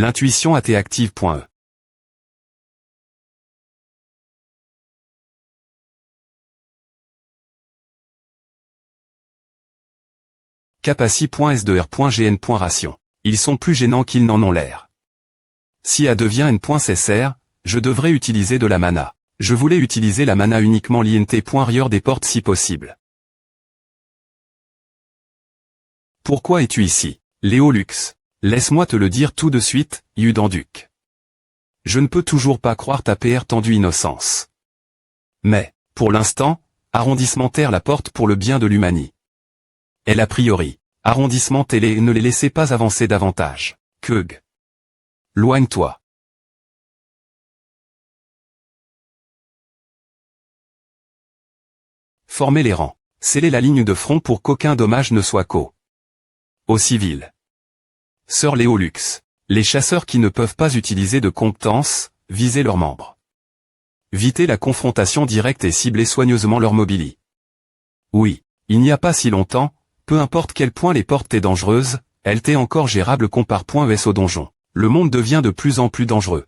L'intuition active.e. Capaci.s2r.gn.ration. Ils sont plus gênants qu'ils n'en ont l'air. Si A devient n.cessr, je devrais utiliser de la mana. Je voulais utiliser la mana uniquement l'int.rieur des portes si possible. Pourquoi es-tu ici, Léolux? Laisse-moi te le dire tout de suite, Yudanduc. Je ne peux toujours pas croire ta PR tendue innocence. Mais, pour l'instant, arrondissement terre la porte pour le bien de l'humanie. Elle a priori, arrondissement télé ne les laissez pas avancer davantage. Keug. Loigne-toi. Formez les rangs. Scellez la ligne de front pour qu'aucun dommage ne soit au civil. Sœur Léolux. Les chasseurs qui ne peuvent pas utiliser de compétences, visez leurs membres. Vitez la confrontation directe et ciblez soigneusement leur mobilie. Oui, il n'y a pas si longtemps, peu importe quel point les portes est dangereuse, elle était encore gérable compare.es au donjon. Le monde devient de plus en plus dangereux.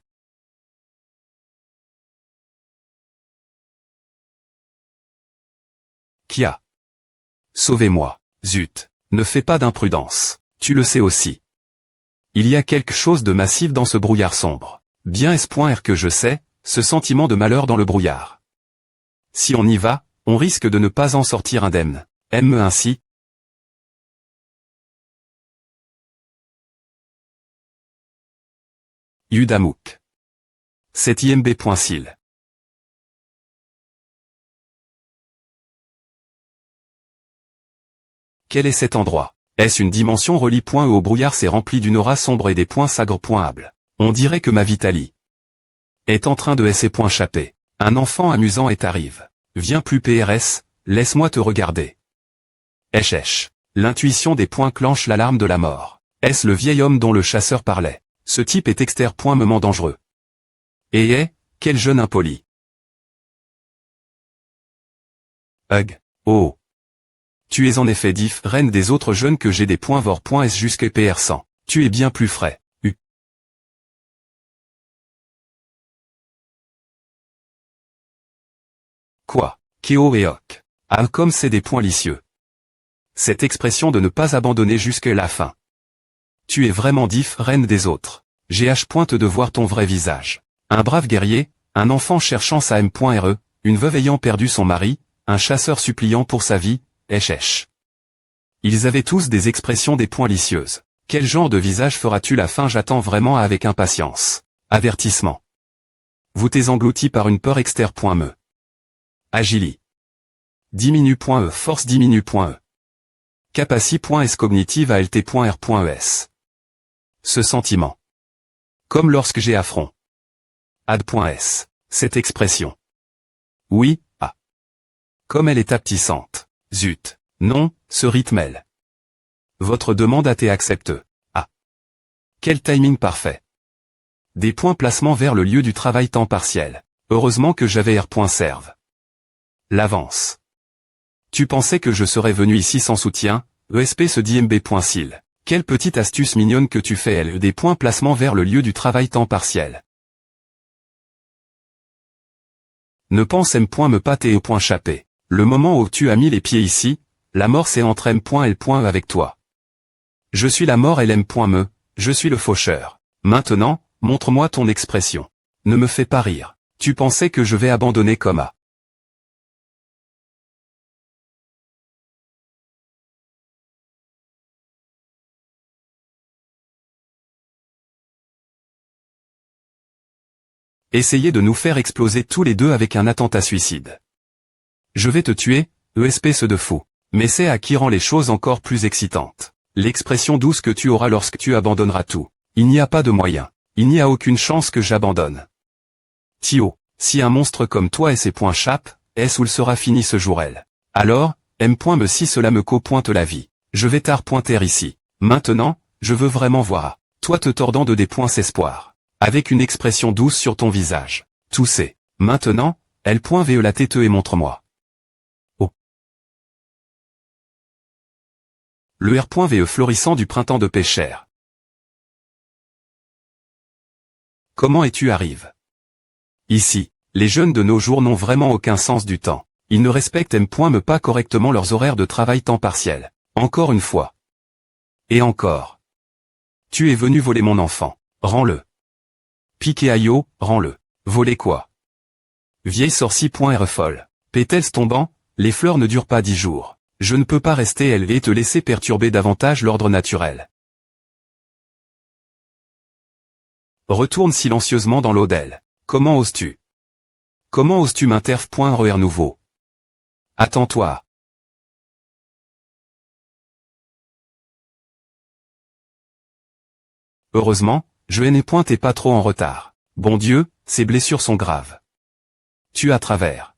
Kia. Sauvez-moi, zut, ne fais pas d'imprudence, tu le sais aussi. Il y a quelque chose de massif dans ce brouillard sombre. Bien est-ce que je sais, ce sentiment de malheur dans le brouillard. Si on y va, on risque de ne pas en sortir indemne. Aime-me ainsi. Yudamouk. C'est imb.sil. Quel est cet endroit? Est-ce une dimension relie.e au brouillard s'est rempli d'une aura sombre et des points sagre.able. On dirait que ma Vitalie est en train de s'échapper. Un enfant amusant est arrive. Viens plus PRS, laisse-moi te regarder. Esh. L'intuition des points clenche l'alarme de la mort. Est-ce le vieil homme dont le chasseur parlait? Ce type est extrêmement dangereux. Et quel jeune impoli. Hug. Oh. Tu es en effet reine des autres jeunes que j'ai des points vor.s jusqu'à PR100. Tu es bien plus frais. Quoi? Keo et Ok. Ah comme c'est des points licieux. Cette expression de ne pas abandonner jusqu'à la fin. Tu es vraiment reine des autres. GH pointe de voir ton vrai visage. Un brave guerrier, un enfant cherchant sa M.re, une veuve ayant perdu son mari, un chasseur suppliant pour sa vie, Esh. Ils avaient tous des expressions des points licieuses. Quel genre de visage feras-tu la fin? J'attends vraiment avec impatience. Avertissement. Vous t'es englouti par une peur externe.me. Agili. Diminue.e force diminue.e. Capaci.s cognitive alt.r.es. Ce sentiment. Comme lorsque j'ai affront. Ad.s. Cette expression. Oui, ah. Comme elle est aptissante. Zut. Non, ce rythme. Votre demande a été acceptée. Ah. Quel timing parfait. Des points placement vers le lieu du travail temps partiel. Heureusement que j'avais R.serve. L'avance. Tu pensais que je serais venu ici sans soutien? ESP se dit mb.sil. Quelle petite astuce mignonne que tu fais elle. Des points placement vers le lieu du travail temps partiel. Ne pense M.me pâter au point chaper. Le moment où tu as mis les pieds ici, la mort c'est entre M.L. avec toi. Je suis la mort LM.me, je suis le faucheur. Maintenant, montre-moi ton expression. Ne me fais pas rire. Tu pensais que je vais abandonner comme A. Essayez de nous faire exploser tous les deux avec un attentat suicide. Je vais te tuer, espèce de fou. Mais c'est à qui rend les choses encore plus excitantes. L'expression douce que tu auras lorsque tu abandonneras tout. Il n'y a pas de moyen. Il n'y a aucune chance que j'abandonne. Tio, si un monstre comme toi et ses points chape, est-ce où il sera fini ce jour-elle? Alors, M.me si cela me co-pointe la vie. Je vais pointer ici. Maintenant, je veux vraiment voir. Toi te tordant de des points espoir. Avec une expression douce sur ton visage. Tousser. Maintenant, L.ve la tête et montre-moi. Oh. Le R.ve florissant du printemps de Péchère. Comment es-tu arrive? Ici, les jeunes de nos jours n'ont vraiment aucun sens du temps. Ils ne respectent me pas correctement leurs horaires de travail temps partiel. Encore une fois. Et encore. Tu es venu voler mon enfant. Rends-le. Piqué aïe, rends-le. Voler quoi? Vieille sorcie.re folle. Pétales tombant, les fleurs ne durent pas 10 jours. Je ne peux pas rester élevé et te laisser perturber davantage l'ordre naturel. Retourne silencieusement dans l'eau d'elle. Comment oses-tu? Comment oses-tu m'interf.re nouveau? Attends-toi. Heureusement, je n'ai point et pas trop en retard. Bon Dieu, ces blessures sont graves. Tu as travers.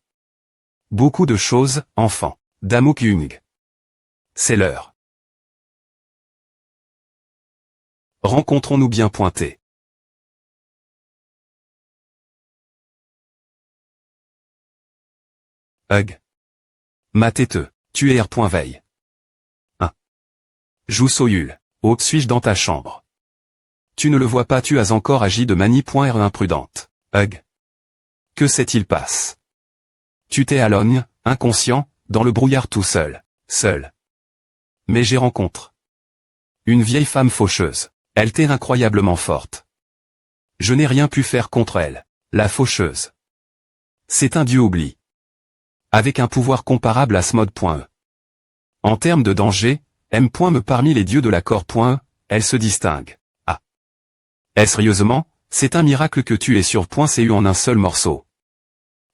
Beaucoup de choses, enfant. Damok Jung. C'est l'heure. Rencontrons-nous bien pointé. Hug. Ma têteux, tu es R.veille. 1. Joue Soyul. Oh, suis-je dans ta chambre? Tu ne le vois pas, tu as encore agi de manie.re imprudente. Hug. Que s'est-il passe? Tu t'es à l'ogne, inconscient, dans le brouillard tout seul. Seul. Mais j'ai rencontre. Une vieille femme faucheuse. Elle t'est incroyablement forte. Je n'ai rien pu faire contre elle. La faucheuse. C'est un dieu oubli. Avec un pouvoir comparable à Smod.e. En termes de danger, me parmi les dieux de la Corps.e, elle se distingue. Ah. Sérieusement, c'est un miracle que tu aies sur .cu en un seul morceau.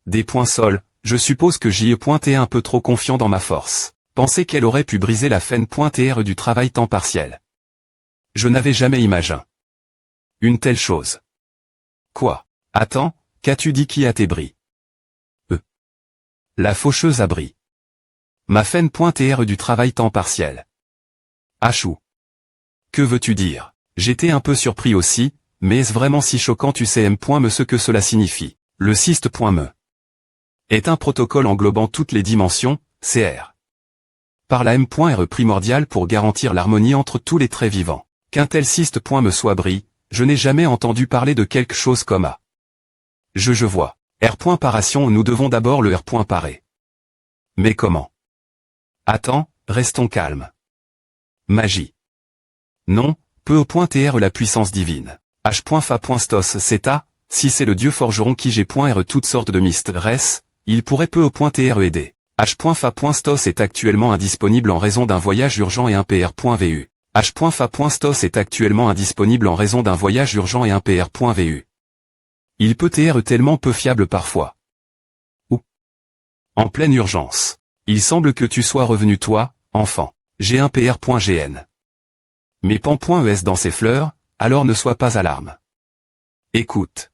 Des points sols, je suppose que j'y ai pointé un peu trop confiant dans ma force. Penser qu'elle aurait pu briser la fin.re du travail temps partiel. Je n'avais jamais imaginé une telle chose. Quoi? Attends, qu'as-tu dit qui a tes bris? La faucheuse a bris. Ma fin.re du travail temps partiel. Achou. Que veux-tu dire? J'étais un peu surpris aussi, mais est-ce vraiment si choquant? Tu sais me ce que cela signifie. Le cyste.me est un protocole englobant toutes les dimensions, CR. Par la m.re primordiale pour garantir l'harmonie entre tous les traits vivants. Qu'un tel cyste.me soit bris, je n'ai jamais entendu parler de quelque chose comme A. Je vois. R.paration, nous devons d'abord le R.paré. Mais comment? Attends, restons calmes. Magie. Non, peu au .tr la puissance divine. H.fa.stos c'est A, si c'est le dieu forgeron qui j'ai.re toutes sortes de mystresses, il pourrait peu au .tr aider. H.fa.stos est actuellement indisponible en raison d'un voyage urgent et un pr.vu. H.fa.stos est actuellement indisponible en raison d'un voyage urgent et un pr.vu. Il peut être tellement peu fiable parfois. Ou en pleine urgence. Il semble que tu sois revenu toi, enfant. J'ai un pr.gn. Mais pan.es dans ses fleurs, alors ne sois pas alarme. Écoute.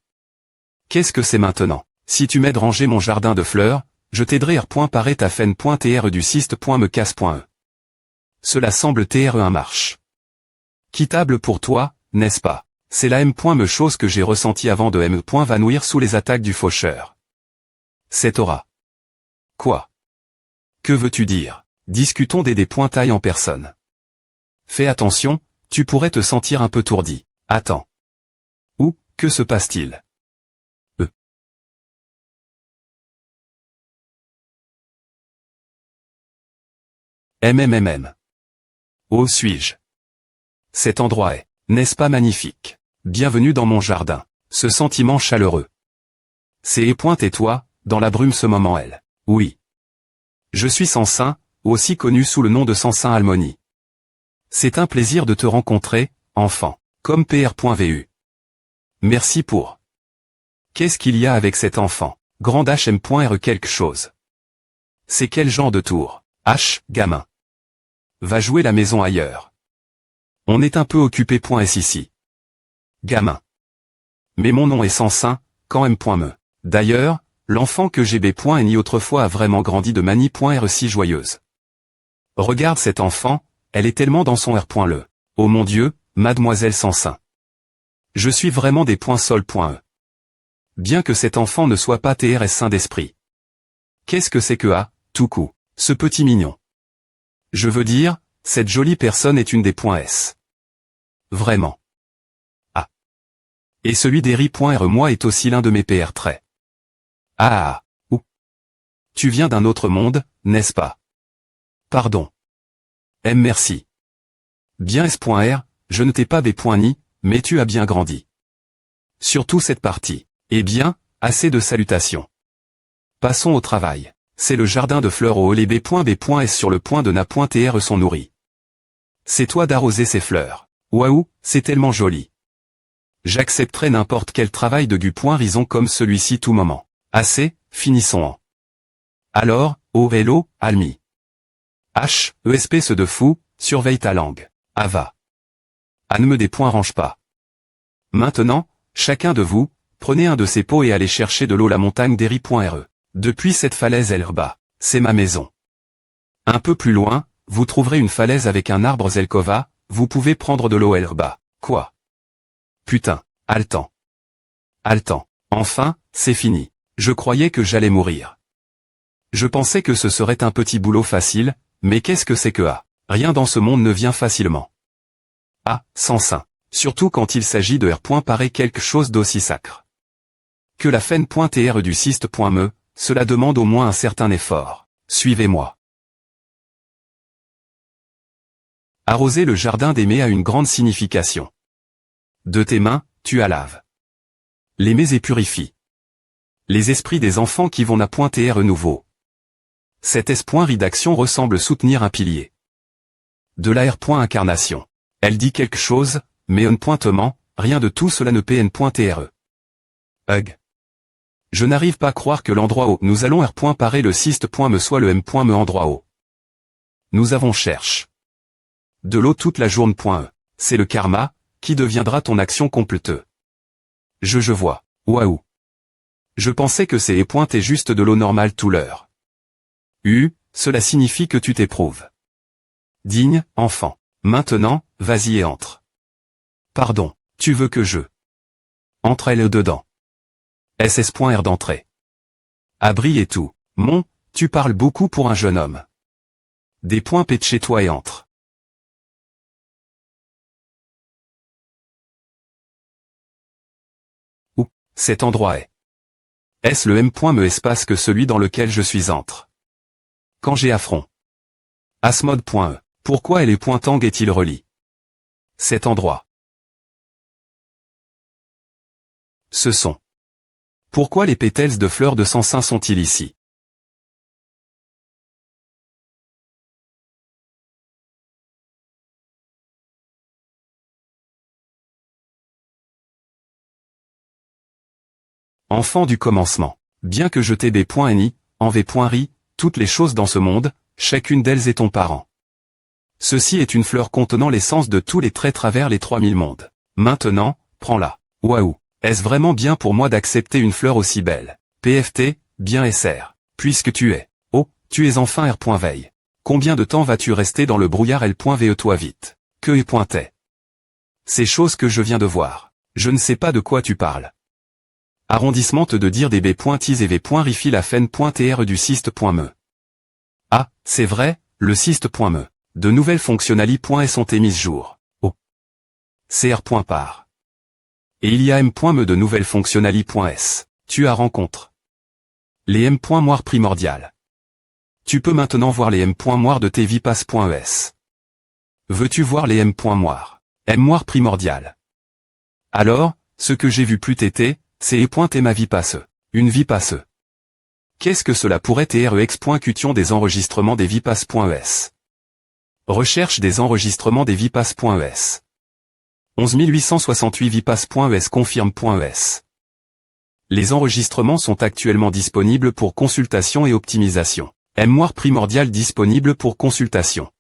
Qu'est-ce que c'est maintenant? Si tu m'aides ranger mon jardin de fleurs, je t'aiderai R.paré ta fin.tr du cyste.me casse.e. Cela semble tr un marche. Quittable pour toi, n'est-ce pas? C'est la me chose que j'ai ressentie avant de vanouir sous les attaques du faucheur. Cette aura. Quoi? Que veux-tu dire? Discutons des tailles en personne. Fais attention, tu pourrais te sentir un peu tourdi. Attends. Ou, que se passe-t-il? Où suis-je? Cet endroit est, n'est-ce pas magnifique? Bienvenue dans mon jardin. Ce sentiment chaleureux. C'est et toi, dans la brume ce moment elle. Oui. Je suis Sansin, aussi connu sous le nom de Sansin Almoni. C'est un plaisir de te rencontrer, enfant, comme pr.vu. Merci pour. Qu'est-ce qu'il y a avec cet enfant? Grand hm.re quelque chose. C'est quel genre de tour? H, gamin. Va jouer la maison ailleurs. On est un peu occupé.s ici. Gamin. Mais mon nom est Sansin, quand m.me. D'ailleurs, l'enfant que j'ai b.ni autrefois a vraiment grandi de manie.re si joyeuse. Regarde cette enfant, elle est tellement dans son r.le. Oh mon Dieu, mademoiselle Sansin. Je suis vraiment des .sol.e. Bien que cet enfant ne soit pas trs saint d'esprit. Qu'est-ce que c'est que A, tout coup, ce petit mignon? Je veux dire, cette jolie personne est une des .s. Vraiment. Et celui d'Eri.re moi est aussi l'un de mes PR traits. Ah. Ou. Tu viens d'un autre monde, n'est-ce pas? Pardon. Merci. Bien S.R, je ne t'ai pas B.ni, mais tu as bien grandi. Surtout cette partie. Eh bien, assez de salutations. Passons au travail. C'est le jardin de fleurs au les B.B.S sur le point de na.tr sont nourris. C'est toi d'arroser ces fleurs. Waouh, c'est tellement joli. J'accepterai n'importe quel travail de gu.rison comme celui-ci tout moment. Assez, finissons en. Alors, oh hello, Almi. ESP ce de fou, surveille ta langue. Ava. Ne me des points range pas. Maintenant, chacun de vous, prenez un de ces pots et allez chercher de l'eau la montagne d'Eri.re. Depuis cette falaise Elba, c'est ma maison. Un peu plus loin, vous trouverez une falaise avec un arbre Zelkova, vous pouvez prendre de l'eau Elba. Quoi? Putain, haletant. Enfin, c'est fini. Je croyais que j'allais mourir. Je pensais que ce serait un petit boulot facile, mais qu'est-ce que c'est que rien dans ce monde ne vient facilement. Sans sein. Surtout quand il s'agit de R. Paraît quelque chose d'aussi sacre. Que la fen.tr du cyste.me, cela demande au moins un certain effort. Suivez-moi. Arroser le jardin d'aimer a une grande signification. De tes mains, tu laves. Les mets et purifie. Les esprits des enfants qui vont na.tr nouveau. Cette S.rédaction ressemble soutenir un pilier. De la R.incarnation. Elle dit quelque chose, mais on.tement, rien de tout cela ne pn.tr. Hug. Je n'arrive pas à croire que l'endroit où nous allons R. Parer le cyste.me soit le M.me endroit où. Nous avons cherche. De l'eau toute la journée.e. C'est le karma, qui deviendra ton action completeux. Je vois. Waouh. Je pensais que c'est et juste de l'eau normale tout l'heure. Cela signifie que tu t'éprouves. Digne, enfant. Maintenant, vas-y et entre. Pardon, tu veux que je entre elle dedans. SS.R d'entrée. Abri et tout. Tu parles beaucoup pour un jeune homme. Des points pète chez toi et entre. Où cet endroit est. Est-ce le M.me espace que celui dans lequel je suis entre? Quand j'ai affront. Asmode.e. Pourquoi et les pointang est-il relie? Cet endroit. Ce sont. Pourquoi les pétales de fleurs de Sansin sont-ils ici? Enfant du commencement. Bien que je t'ai B.ni, en V.ri, toutes les choses dans ce monde, chacune d'elles est ton parent. Ceci est une fleur contenant l'essence de tous les traits travers les 3000 mondes. Maintenant, prends-la. Waouh. Est-ce vraiment bien pour moi d'accepter une fleur aussi belle? PFT, bien SR. Puisque tu es. Oh, tu es enfin R. Veille. Combien de temps vas-tu rester dans le brouillard L.ve toi vite? Que est. Ces choses que je viens de voir. Je ne sais pas de quoi tu parles. Arrondissement te de dire des B.tis et V.rifi la fen.tr du cyste.me. C'est vrai, le cyste.me. De nouvelles fonctionnalités sont émises jour. Oh. cr.par. Et il y a M.me de nouvelles fonctionnalités.s. Tu as rencontre. Les M.moire primordiales. Tu peux maintenant voir les M.moire de tes vipass.es. Veux-tu voir les M.moire? M.moire primordiale. Alors, ce que j'ai vu plus tété, c'est et ma vipasse. Une vipasse. Qu'est-ce que cela pourrait être ex.cution des enregistrements des vipass.es. Recherche des enregistrements des vipass.es. 11868 vipass.es confirme.es. Les enregistrements sont actuellement disponibles pour consultation et optimisation. M.moire primordial disponible pour consultation.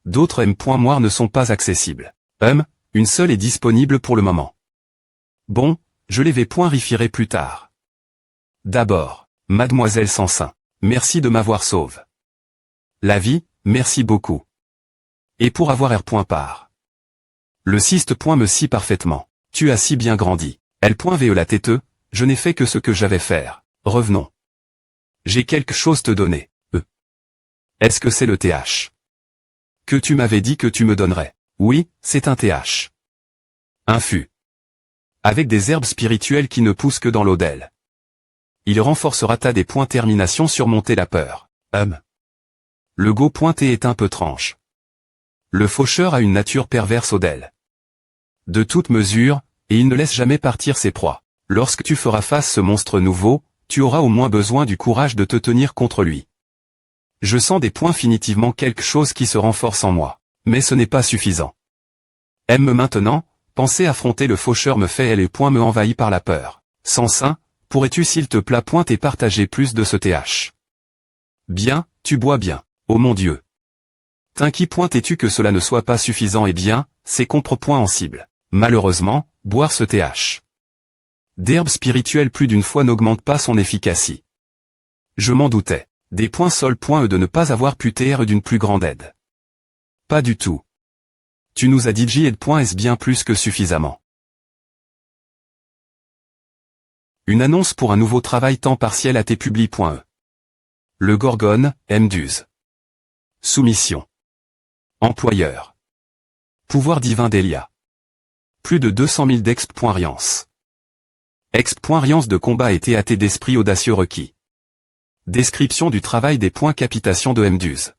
D'autres M.moire ne sont pas accessibles. Une seule est disponible pour le moment. Bon, je les rifierai plus tard. D'abord, Mademoiselle Sansin, merci de m'avoir sauve. La vie, merci beaucoup. Et pour avoir R.par. Le cyste.me si parfaitement. Tu as si bien grandi. L.ve la têteux, je n'ai fait que ce que j'avais faire. Revenons. J'ai quelque chose te donner. Est-ce que c'est le TH? Que tu m'avais dit que tu me donnerais. Oui, c'est un TH. Un fût. avec des herbes spirituelles qui ne poussent que dans l'Odel. Il renforcera ta détermination surmonter la peur. Le go pointé est un peu tranche. Le faucheur a une nature perverse Odel. De toute mesure, et il ne laisse jamais partir ses proies. Lorsque tu feras face ce monstre nouveau, tu auras au moins besoin du courage de te tenir contre lui. Je sens définitivement quelque chose qui se renforce en moi. Mais ce n'est pas suffisant. Maintenant, penser affronter le faucheur me fait et me envahit par la peur. Sans ça, pourrais-tu s'il te plaît et partager plus de ce TH? Bien, tu bois bien. Oh mon Dieu. Es-tu que cela ne soit pas suffisant? Eh bien, c'est contre-point en cible. Malheureusement, boire ce TH d'herbe spirituelle plus d'une fois n'augmente pas son efficacité. Je m'en doutais. Des points sol point de ne pas avoir pu TR d'une plus grande aide. Pas du tout. Tu nous as dit J et de point S bien plus que suffisamment. Une annonce pour un nouveau travail temps partiel à tpubli.e. Le Gorgone, M12. Soumission. Employeur. Pouvoir divin d'Elia. Plus de 200 000 d'exp.riance. Exp.riance de combat et TAT d'esprit audacieux requis. Description du travail des points capitation de M12.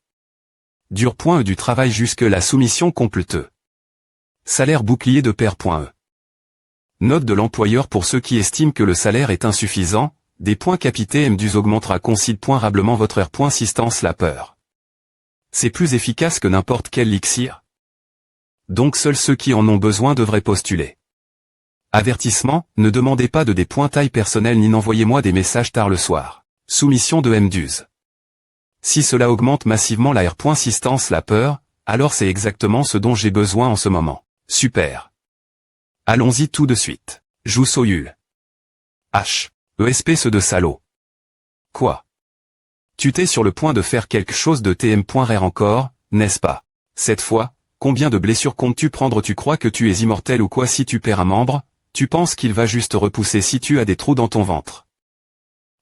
Dur point E du travail jusque la soumission completeux. Salaire bouclier de pair.e. Note de l'employeur pour ceux qui estiment que le salaire est insuffisant, des points capités M12 augmentera considérablement votre R.assistance la peur. C'est plus efficace que n'importe quel elixir. Donc seuls ceux qui en ont besoin devraient postuler. Avertissement, ne demandez pas de des points taille personnelle ni n'envoyez-moi des messages tard le soir. Soumission de M12. Si cela augmente massivement la R.assistance la peur, alors c'est exactement ce dont j'ai besoin en ce moment. Super. Allons-y tout de suite. Joue Soyul. H. ESP ce de salaud. Quoi? Tu t'es sur le point de faire quelque chose de TM.rare encore, n'est-ce pas? Cette fois, combien de blessures comptes-tu prendre? Tu crois que tu es immortel ou quoi? Si tu perds un membre, tu penses qu'il va juste repousser si tu as des trous dans ton ventre.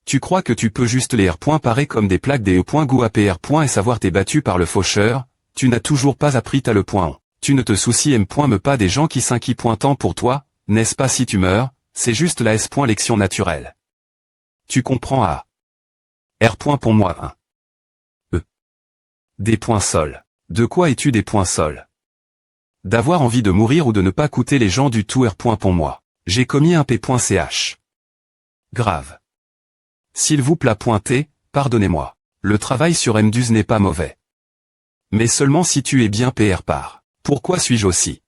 Tu crois que tu peux juste les R. parer comme des plaques des E.goût APR. Et savoir t'es battu par le faucheur, tu n'as toujours pas appris ta le point. Tu ne te soucies M. me pas des gens qui s'inquient tant pour toi, n'est-ce pas? Si tu meurs, c'est juste la S. lection naturelle. Tu comprends A. R. pour moi 1. E. Des points sol. De quoi es-tu des points sol? D'avoir envie de mourir ou de ne pas coûter les gens du tout R. pour moi. J'ai commis un P.ch. Grave. S'il vous plaît T, pardonnez-moi. Le travail sur M12 n'est pas mauvais. Mais seulement si tu es bien PR par. Pourquoi suis-je aussi?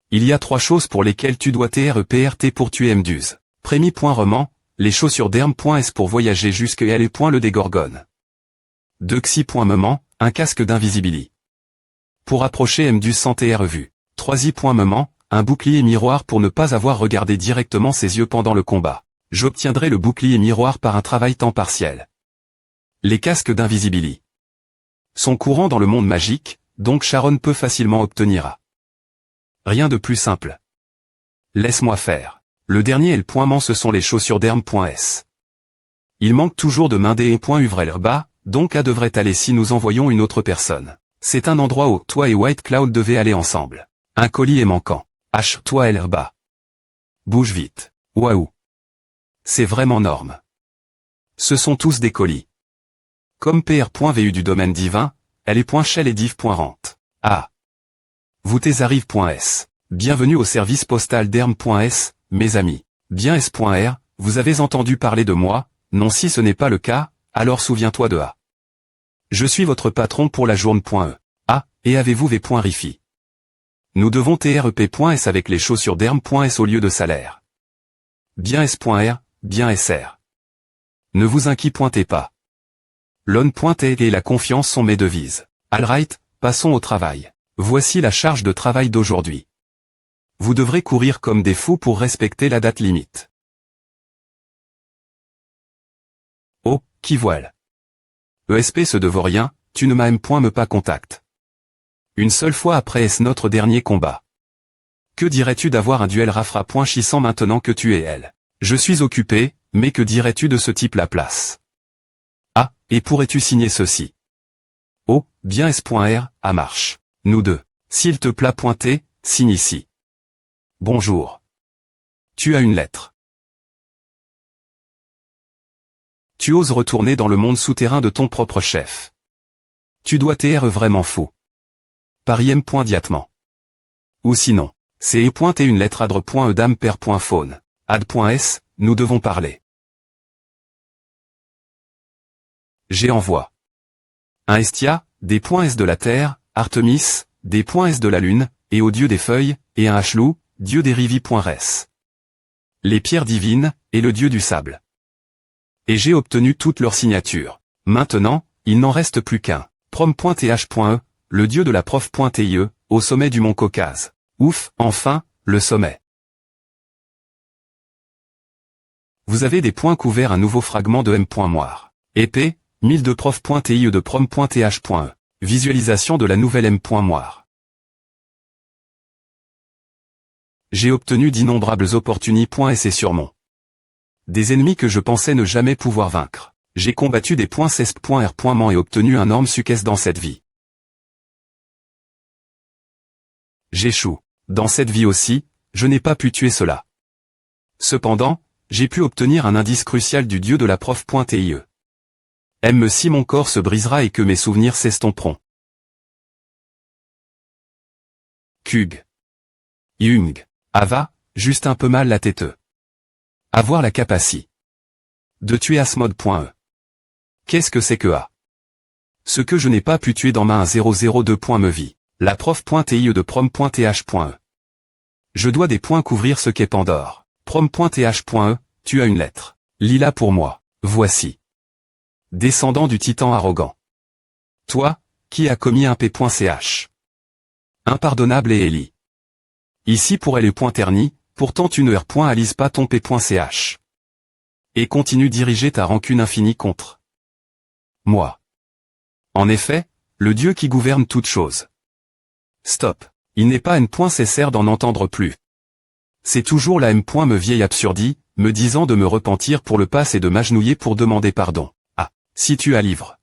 Il y a 3 choses pour lesquelles tu dois TREPRT pour tuer M12. Prémis.roman, les chaussures d'Herm.S pour voyager jusqu'à L. Le dégorgone. 2 Xi.moment, un casque d'invisibilité. Pour approcher M12 sans TR vue. 3 I.moment, un bouclier miroir pour ne pas avoir regardé directement ses yeux pendant le combat. J'obtiendrai le bouclier miroir par un travail temps partiel. Les casques d'invisibilité sont courants dans le monde magique, donc Sharon peut facilement obtenir A. Rien de plus simple. Laisse-moi faire. Le dernier et le point ment ce sont les chaussures d'Herm.S. Il manque toujours de main des .Uvreler donc A devrait aller si nous envoyons une autre personne. C'est un endroit où toi et White Cloud devaient aller ensemble. Un colis est manquant. H. Toi et l'herba. Bouge vite. Waouh. C'est vraiment norme. Ce sont tous des colis. Comme PR.vu du domaine divin, elle est .shell et div.rent. Ah. Vous arrive.s. Bienvenue au service postal d'Herm.s, mes amis. Bien S.R, vous avez entendu parler de moi, non si ce n'est pas le cas, alors souviens-toi de A. Je suis votre patron pour la journée.e. Ah, et avez-vous V.rifi? Nous devons TREP.s avec les chaussures d'Herm.s au lieu de salaire. Bien S.R, bien SR. Ne vous inquiétez pas. L'on.t et la confiance sont mes devises. Alright, passons au travail. Voici la charge de travail d'aujourd'hui. Vous devrez courir comme des fous pour respecter la date limite. Oh, qui voile. ESP ce de vaut rien, tu ne m'as même me pas contact. Une seule fois après est-ce notre dernier combat. Que dirais-tu d'avoir un duel rafra.chissant maintenant que tu es elle? Je suis occupé, mais que dirais-tu de ce type la place? Ah, et pourrais-tu signer ceci? Oh, bien S.R, à marche. Nous deux. S'il te plaît T, signe ici. Bonjour. Tu as une lettre. Tu oses retourner dans le monde souterrain de ton propre chef. Tu dois t'être vraiment fou. Par im.diatement. Ou sinon, c'est et une lettre adre.edam.per.faune. Ad.s, nous devons parler. J'ai envoie. Un Estia, des points S de la terre, Artemis, des points S de la lune, et au dieu des feuilles, et un Hchlou, dieu des rivi.res. Les pierres divines, et le dieu du sable. Et j'ai obtenu toutes leurs signatures. Maintenant, il n'en reste plus qu'un. Prom.th.e, le dieu de la prof.tie, au sommet du mont Caucase. Ouf, enfin, le sommet. Vous avez des points couverts un nouveau fragment de m.moire. Épée, 1002 prof.tie de prom.th.e. Visualisation de la nouvelle m.moire. J'ai obtenu d'innombrables opportunités.s sur mon. Des ennemis que je pensais ne jamais pouvoir vaincre. J'ai combattu des points cesp.r.man et obtenu un énorme succès dans cette vie. J'échoue. Dans cette vie aussi, je n'ai pas pu tuer cela. Cependant, j'ai pu obtenir un indice crucial du dieu de la prof.tie. Aime si mon corps se brisera et que mes souvenirs s'estomperont. Kug. Jung. Ava, juste un peu mal la tête. Avoir la capacité de tuer Asmode.e. Qu'est-ce que c'est que A? Ce que je n'ai pas pu tuer dans ma 1002. Me vie. La prof.tie de prom.th.e. Je dois des points couvrir ce qu'est Pandore. Prom.th.e, tu as une lettre. Lis-la pour moi. Voici. Descendant du titan arrogant. Toi, qui as commis un p.ch. Impardonnable et Élie. Ici pour elle le point terni, pourtant tu ne r.alise pas ton p.ch. Et continue diriger ta rancune infinie contre moi. En effet, le Dieu qui gouverne toutes choses. Stop. Il n'est pas n.cessaire d'en entendre plus. C'est toujours la m. Me vieille absurdie, me disant de me repentir pour le passé et de m'agenouiller pour demander pardon. Ah, si tu as livre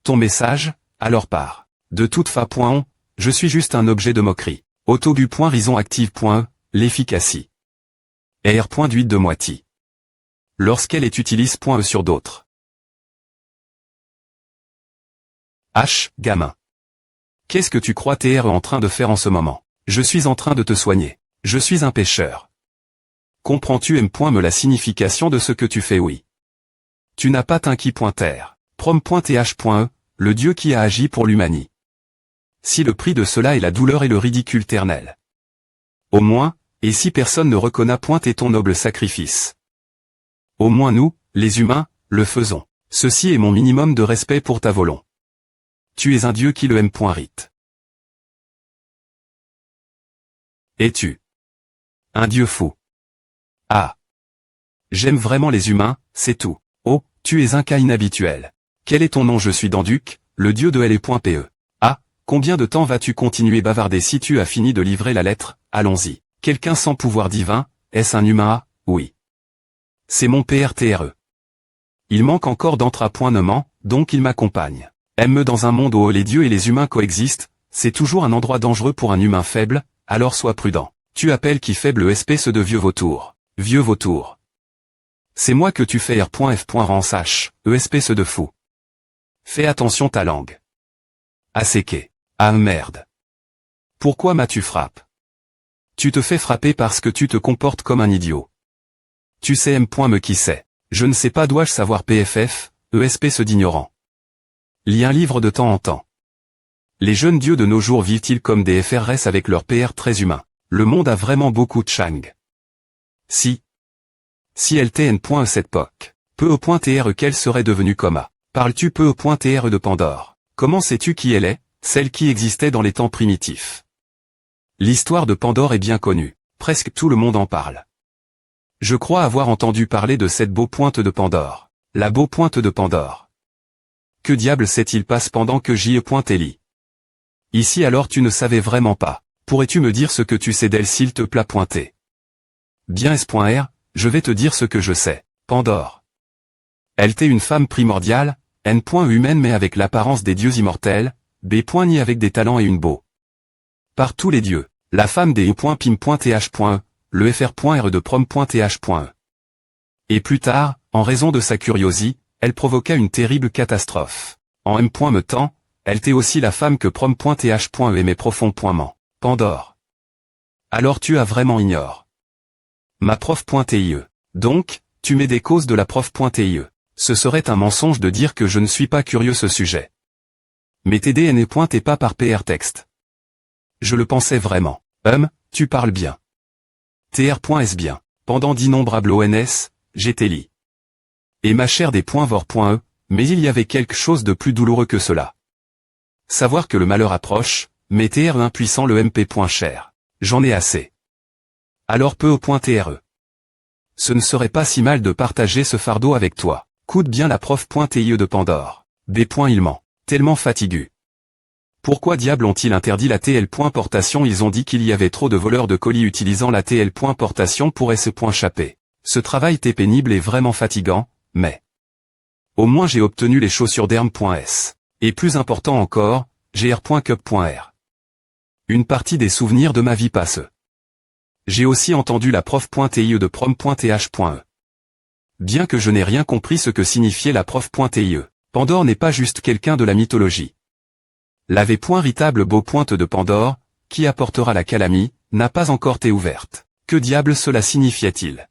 ton message, alors pars. De toute façon, je suis juste un objet de moquerie. Autobu.rison active.e, l'efficacie. R.8 de moitié. Lorsqu'elle est utilise.e sur d'autres. H, gamin. Qu'est-ce que tu crois t'être en train de faire en ce moment? Je suis en train de te soigner. Je suis un pêcheur. Comprends-tu me la signification de ce que tu fais? Oui. Tu n'as pas t'inqui.terre. Prom.th.e, le Dieu qui a agi pour l'humanité. Si le prix de cela est la douleur et le ridicule ternel. Au moins, et si personne ne reconnaît point et ton noble sacrifice. Au moins nous, les humains, le faisons. Ceci est mon minimum de respect pour ta volonté. Tu es un Dieu qui le aime. Rite. Es-tu un Dieu fou? Ah. J'aime vraiment les humains, c'est tout. Oh, tu es un cas inhabituel. Quel est ton nom? Je suis Danduc, le Dieu de L.pe. Ah, combien de temps vas-tu continuer bavarder si tu as fini de livrer la lettre? Allons-y. Quelqu'un sans pouvoir divin, est-ce un humain? Ah, oui. C'est mon PRTRE. Il manque encore d'entrapointement, donc il m'accompagne. Aime-me dans un monde où les dieux et les humains coexistent, c'est toujours un endroit dangereux pour un humain faible, alors sois prudent. Tu appelles qui faible espèce de vieux vautour. Vieux vautour. C'est moi que tu fais R.F. Ransache, espèce de fou. Fais attention ta langue. Asséqué. Ah merde. Pourquoi m'as-tu frappé? Tu te fais frapper parce que tu te comportes comme un idiot. Tu sais me qui sait. Je ne sais pas dois-je savoir PFF, espèce d'ignorant. Lis un livre de temps en temps. Les jeunes dieux de nos jours vivent-ils comme des FRS avec leur PR très humain? Le monde a vraiment beaucoup de chang. Si LTN.e cette POC. Peu.tr qu'elle serait devenue coma. Parles-tu peu.tr de Pandore? Comment sais-tu qui elle est, celle qui existait dans les temps primitifs? L'histoire de Pandore est bien connue. Presque tout le monde en parle. Je crois avoir entendu parler de cette beau pointe de Pandore. La beau pointe de Pandore. Que diable s'est-il passe pendant que j'y ai. Ici alors tu ne savais vraiment pas. Pourrais-tu me dire ce que tu sais d'elle s'il te plaît pointer? Bien S.R, je vais te dire ce que je sais. Pandore. Elle était une femme primordiale, N. humaine mais avec l'apparence des dieux immortels, B. ni avec des talents et une beau. Par tous les dieux, la femme des Pim.th. le fr.re de prom.th.e. Et plus tard, en raison de sa curiosité, elle provoqua une terrible catastrophe. En m.me temps, elle t'est aussi la femme que prom.th.e aimait profond.ment. Pandore. Alors tu as vraiment ignore. Ma prof.tie. Donc, tu mets des causes de la prof.tie. Ce serait un mensonge de dire que je ne suis pas curieux ce sujet. Mais TDN n'est pas par PR texte. Je le pensais vraiment. Tu parles bien. TR.S bien. Pendant d'innombrables ONS, j'étais lit. Et ma chère des .vor.e, mais il y avait quelque chose de plus douloureux que cela. Savoir que le malheur approche, mais TR impuissant le MP.cher. J'en ai assez. Alors peu au .TRE. Ce ne serait pas si mal de partager ce fardeau avec toi. Coûte bien la prof.tie de Pandore. Des points il ment. Tellement fatigueux. Pourquoi diable ont-ils interdit la TL.portation? Ils ont dit qu'il y avait trop de voleurs de colis utilisant la TL.portation pour S.chapper. Ce travail était pénible et vraiment fatigant, mais... Au moins j'ai obtenu les chaussures d'Herm.s. Et plus important encore, gr.cup.r. Une partie des souvenirs de ma vie passe. J'ai aussi entendu la prof.tie de prom.th.e. Bien que je n'ai rien compris ce que signifiait la prof.tie, Pandore n'est pas juste quelqu'un de la mythologie. La véritable beau pointe de Pandore, qui apportera la calamie, n'a pas encore été ouverte. Que diable cela signifiait-il?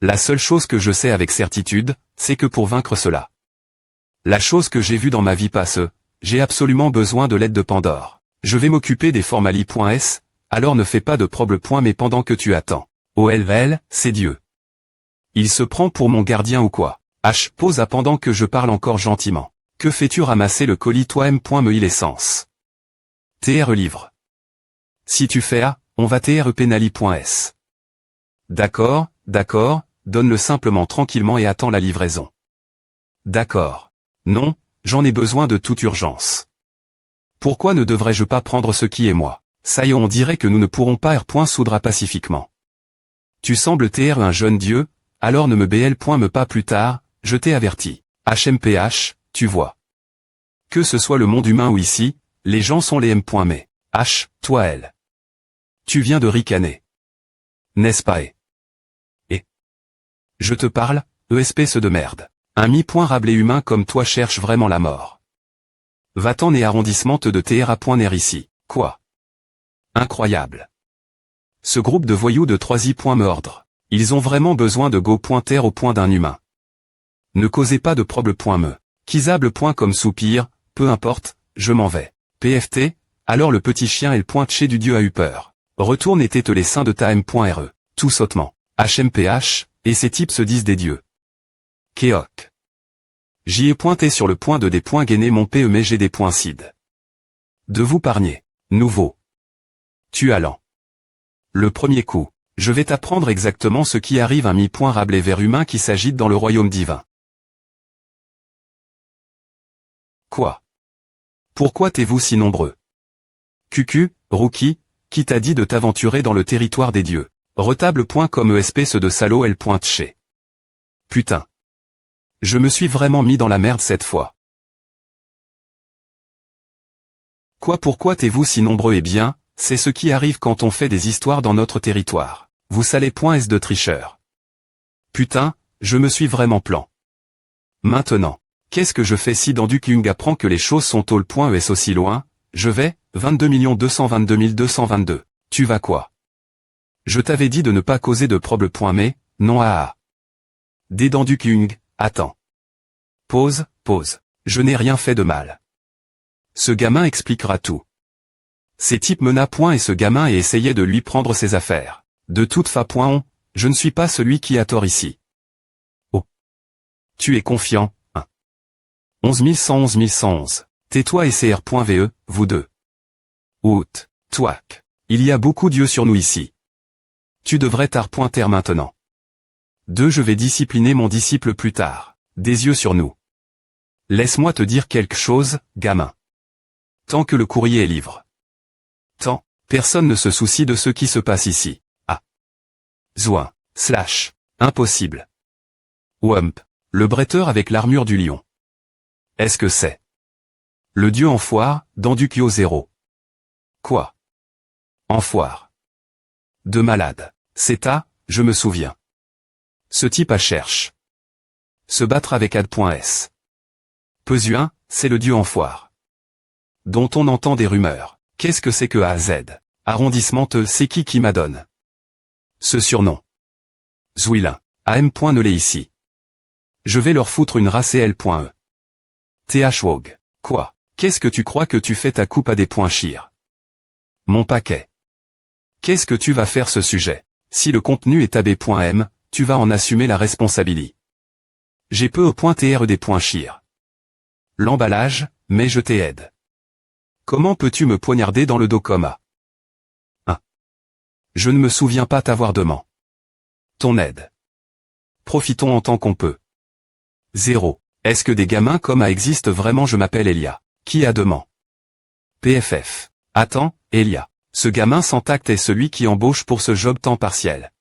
La seule chose que je sais avec certitude, c'est que pour vaincre cela, la chose que j'ai vue dans ma vie passe, j'ai absolument besoin de l'aide de Pandore. Je vais m'occuper des formali.s, alors ne fais pas de problème. Mais pendant que tu attends. OLVL, c'est Dieu. Il se prend pour mon gardien ou quoi? Pose à pendant que je parle encore gentiment. Que fais-tu ramasser le colis toi M.me l'essence? TRE livre. Si tu fais A, on va TRE penali.s. D'accord, donne-le simplement tranquillement et attends la livraison. D'accord. Non, j'en ai besoin de toute urgence. Pourquoi ne devrais-je pas prendre ce qui est moi? Ça y est, on dirait que nous ne pourrons pas soudra pacifiquement. Tu sembles TR un jeune dieu, alors ne me BL.me pas plus tard, je t'ai averti. HMPH, tu vois. Que ce soit le monde humain ou ici, les gens sont les M.mais. Toi elle. Tu viens de ricaner. N'est-ce pas et je te parle, espèce de merde. Un mi-rablé humain comme toi cherche vraiment la mort. Va-t'en et arrondissement de TRA.ner ici. Quoi? Incroyable. Ce groupe de voyous de 3i. Ordre. Ils ont vraiment besoin de go.ter au point d'un humain. Ne causez pas de problème. Kisable. Comme soupir, peu importe, je m'en vais. PFT, alors le petit chien et le point chez du dieu a eu peur. Retourne et tête les seins de ta M.re. Tout sautement. HMPH, et ces types se disent des dieux. Kéok. J'y ai pointé sur le point de des points gainés mon PE mais j'ai des points cid. De vous pargner. Nouveau. Tu allant. Le premier coup. Je vais t'apprendre exactement ce qui arrive un mi-point rablé vers humain qui s'agite dans le royaume divin. Quoi? Pourquoi t'es-vous si nombreux? Cucu, rookie, qui t'a dit de t'aventurer dans le territoire des dieux? Retable. Comme espèce de salaud elle pointe chez. Putain. Je me suis vraiment mis dans la merde cette fois. Quoi? Pourquoi t'es-vous si nombreux? Eh bien, c'est ce qui arrive quand on fait des histoires dans notre territoire. Vous salez. S de tricheur. Putain, je me suis vraiment plan. Maintenant, qu'est-ce que je fais si dans du Kyung apprend que les choses sont au .es aussi loin? Je vais, 22 222 222. Tu vas quoi? Je t'avais dit de ne pas causer de problème. Mais, non Des dents du Kyung, attends. Pause. Je n'ai rien fait de mal. Ce gamin expliquera tout. Ces types mena et ce gamin et essayait de lui prendre ses affaires. De toute façon, je ne suis pas celui qui a tort ici. Oh. Tu es confiant, hein. 11111. Tais-toi et CR.ve, vous deux. Out. Touac. Il y a beaucoup d'yeux sur nous ici. Tu devrais tar.ter maintenant. 2. Je vais discipliner mon disciple plus tard. Des yeux sur nous. Laisse-moi te dire quelque chose, gamin. Tant que le courrier est libre. Tant, personne ne se soucie de ce qui se passe ici. Zouin. / Impossible. Wump. Le bretteur avec l'armure du lion. Est-ce que c'est le dieu en foire, dans du Kyo 0. Quoi? En foire. De malade. C'est à, je me souviens. Ce type à cherche. Se battre avec Ad.S. Pesuin, c'est le dieu en foire. Dont on entend des rumeurs. Qu'est-ce que c'est que AZ? Arrondissement c'est qui m'adonne ce surnom? Zwilin. AM. Ne l'est ici. Je vais leur foutre une race et L.E. TH Wog. Quoi? Qu'est-ce que tu crois que tu fais ta coupe à des points chire? Mon paquet. Qu'est-ce que tu vas faire ce sujet? Si le contenu est AB.M, tu vas en assumer la responsabilité. J'ai peu au point TR des points chire. L'emballage, mais je t'aide. Comment peux-tu me poignarder dans le dos comme à 1. Je ne me souviens pas t'avoir demandé ton aide. Profitons en tant qu'on peut. 0. Est-ce que des gamins comme à existent vraiment? Je m'appelle Elia. Qui a demandé? PFF. Attends, Elia. Ce gamin sans tact est celui qui embauche pour ce job temps partiel.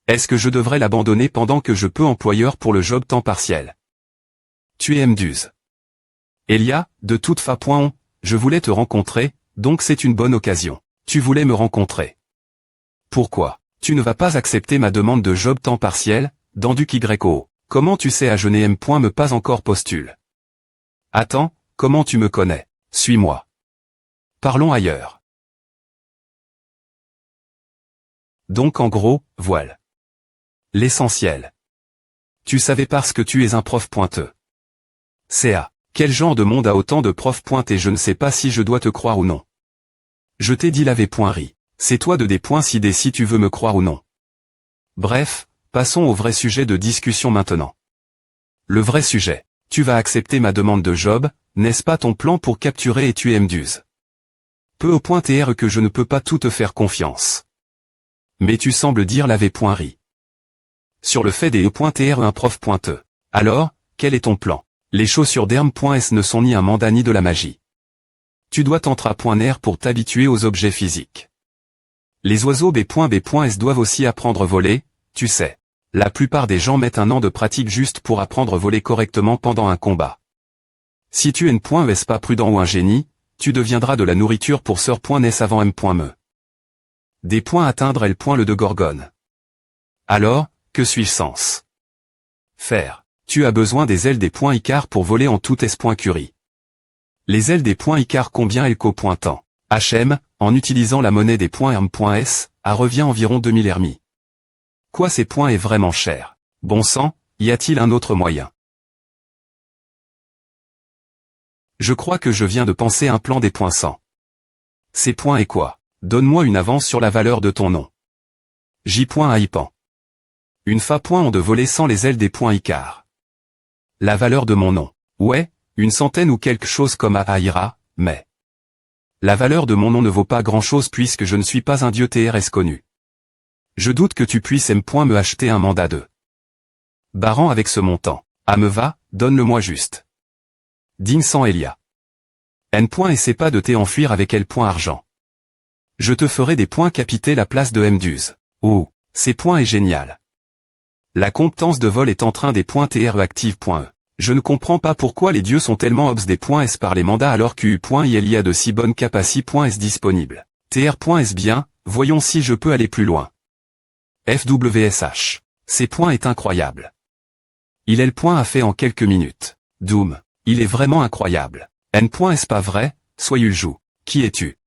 Est-ce que je devrais l'abandonner pendant que je peux employeur pour le job temps partiel? Tu es M12. Elia, de toute façon, je voulais te rencontrer, donc c'est une bonne occasion. Tu voulais me rencontrer. Pourquoi? Tu ne vas pas accepter ma demande de job temps partiel, dans du YO. Comment tu sais à je n'ai M. me pas encore postule? Attends, comment tu me connais? Suis-moi. Parlons ailleurs. Donc en gros, voilà. L'essentiel. Tu savais parce que tu es un prof pointeux. CA. Quel genre de monde a autant de profs pointés? Je ne sais pas si je dois te croire ou non. Je t'ai dit laver point ri. C'est toi de des points si tu veux me croire ou non. Bref, passons au vrai sujet de discussion maintenant. Le vrai sujet. Tu vas accepter ma demande de job, n'est-ce pas ton plan pour capturer et tuer M12? Peu au point TR que je ne peux pas tout te faire confiance. Mais tu sembles dire laver point ri. Sur le fait des E.TR un prof pointeux. Alors, quel est ton plan? Les chaussures d'Herm.S ne sont ni un mandat ni de la magie. Tu dois t'entra.NR pour t'habituer aux objets physiques. Les oiseaux B.S doivent aussi apprendre voler, tu sais. La plupart des gens mettent 1 an de pratique juste pour apprendre voler correctement pendant un combat. Si tu es pas prudent ou un génie, tu deviendras de la nourriture pour Sœur.NS avant M.me. Des points atteindre L. de Gorgone. Alors, que suis-je sens faire? Tu as besoin des ailes des points Icar pour voler en tout S.Curie. Les ailes des points Icar combien Elco pointant? HM, en utilisant la monnaie des points Herm.S, à revient environ 2000 hermies. Quoi ces points est vraiment cher? Bon sang, y a-t-il un autre moyen? Je crois que je viens de penser un plan des points 100. Ces points est quoi? Donne-moi une avance sur la valeur de ton nom. J.Aipan. Une fa. De voler sans les ailes des points Icar. La valeur de mon nom. Ouais, une centaine ou quelque chose comme Aira, mais... La valeur de mon nom ne vaut pas grand-chose puisque je ne suis pas un dieu TRS connu. Je doute que tu puisses me acheter un mandat de Baran avec ce montant. Ah me va, donne-le-moi juste. Digne sans Elia. N. Essaie pas de t'enfuir avec L. Argent. Je te ferai des points capités la place de M12. Oh, ces points est génial. La compétence de vol est en train des points TR active.e. Je ne comprends pas pourquoi les dieux sont tellement obs des points S par les mandats alors qu'U.il y a de si bonnes capacités.S disponibles. TR.S bien, voyons si je peux aller plus loin. FWSH. Ces points est incroyable. Il est le point à fait en quelques minutes. Doom. Il est vraiment incroyable. N.S pas vrai, soyez le joue. Qui es-tu?